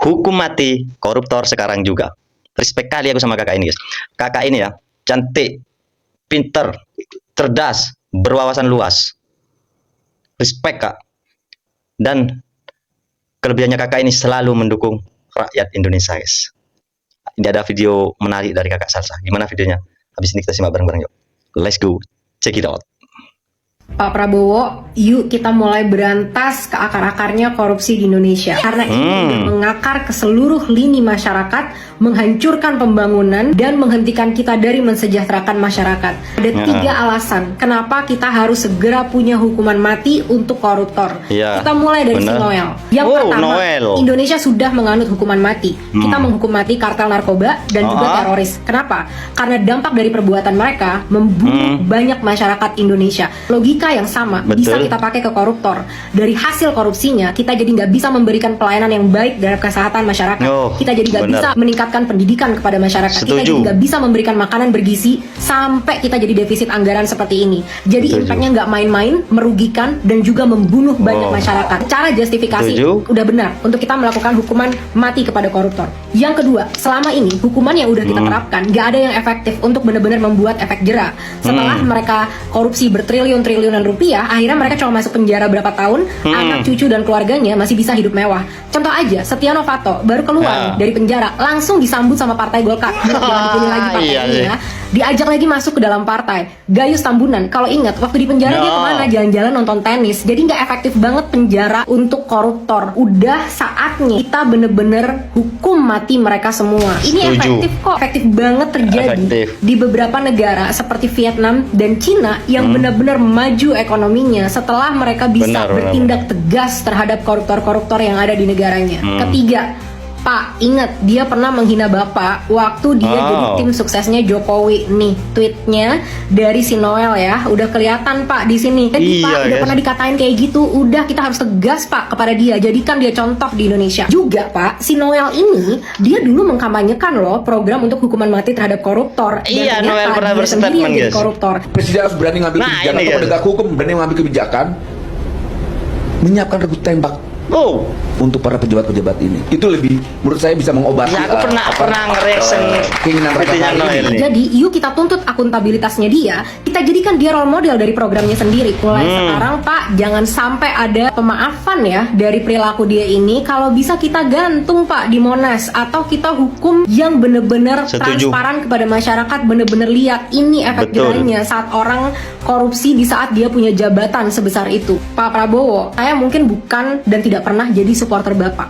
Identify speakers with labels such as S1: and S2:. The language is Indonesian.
S1: Hukum mati koruptor sekarang juga. Respect kali aku sama kakak ini, guys. Kakak ini ya, cantik, pinter, cerdas, berwawasan luas. Respect, Kak. Dan kelebihannya kakak ini selalu mendukung rakyat Indonesia, guys. Ini ada video menarik dari kakak Salsa. Gimana videonya? Habis ini kita simak bareng-bareng, yuk. Let's go. Check it out.
S2: Pak Prabowo, yuk kita mulai berantas ke akar-akarnya korupsi di Indonesia. Karena ini udah mengakar ke seluruh lini masyarakat, menghancurkan pembangunan, dan menghentikan kita dari mensejahterakan masyarakat. Ada 3 alasan kenapa kita harus segera punya hukuman mati untuk koruptor. Kita mulai dari si Noel. Yang pertama, Indonesia sudah menganut hukuman mati. Kita menghukum mati kartel narkoba dan juga teroris. Kenapa? Karena dampak dari perbuatan mereka membunuh banyak masyarakat Indonesia. Logika yang sama bisa kita pakai ke koruptor. Dari hasil korupsinya, kita jadi nggak bisa memberikan pelayanan yang baik dalam kesehatan masyarakat. Kita jadi nggak bisa meningkatkan pendidikan kepada masyarakat. Kita jadi nggak bisa memberikan makanan bergizi sampai kita jadi defisit anggaran seperti ini. Jadi impactnya nggak main-main, merugikan dan juga membunuh banyak masyarakat. Cara justifikasi udah benar untuk kita melakukan hukuman mati kepada koruptor. Yang kedua, selama ini hukuman yang udah kita terapkan nggak ada yang efektif untuk benar-benar membuat efek jera. Setelah mereka korupsi bertriliun-triliunan rupiah, akhirnya mereka cuma masuk penjara berapa tahun, anak cucu dan keluarganya masih bisa hidup mewah. Contoh aja, Setia Novanto baru keluar dari penjara, langsung disambut sama Partai Golkar. Jangan dipilih lagi partai ini ya. Diajak lagi masuk ke dalam partai. Gayus Tambunan, kalau ingat waktu di penjara dia kemana? Jalan-jalan nonton tenis. Jadi nggak efektif banget penjara untuk koruptor. Udah saatnya kita bener-bener hukum mati mereka semua. Ini efektif kok, efektif banget terjadi di beberapa negara seperti Vietnam dan Cina yang benar-benar maju ekonominya setelah mereka bisa bertindak tegas terhadap koruptor-koruptor yang ada di negaranya. Ketiga, Pak, ingat dia pernah menghina Bapak waktu dia jadi tim suksesnya Jokowi. Nih tweetnya dari si Noel ya, udah kelihatan Pak di sini. Jadi Pak udah pernah dikatain kayak gitu, udah kita harus tegas Pak kepada dia, jadikan dia contoh di Indonesia. Juga Pak, si Noel ini dia dulu mengkampanyekan loh program untuk hukuman mati terhadap koruptor.
S1: Iya, Noel pernah berstatement, guys.
S2: Koruptor.
S3: Presiden harus berani ngambil kebijakan, atau penegak hukum berani ngambil kebijakan, menyiapkan regu tembak untuk para pejabat-pejabat ini. Itu lebih menurut saya bisa mengobati.
S1: Ya, aku pernah nge-reaction
S3: keinginan mereka ini.
S2: Jadi yuk kita tuntut akuntabilitasnya dia, kita jadikan dia role model dari programnya sendiri. Mulai sekarang Pak, jangan sampai ada pemaafan ya dari perilaku dia ini. Kalau bisa kita gantung Pak di Monas, atau kita hukum yang bener-bener transparan kepada masyarakat, bener-bener lihat ini efek jerahnya saat orang korupsi di saat dia punya jabatan sebesar itu. Pak Prabowo, saya mungkin bukan dan tidak pernah jadi supporter Bapak.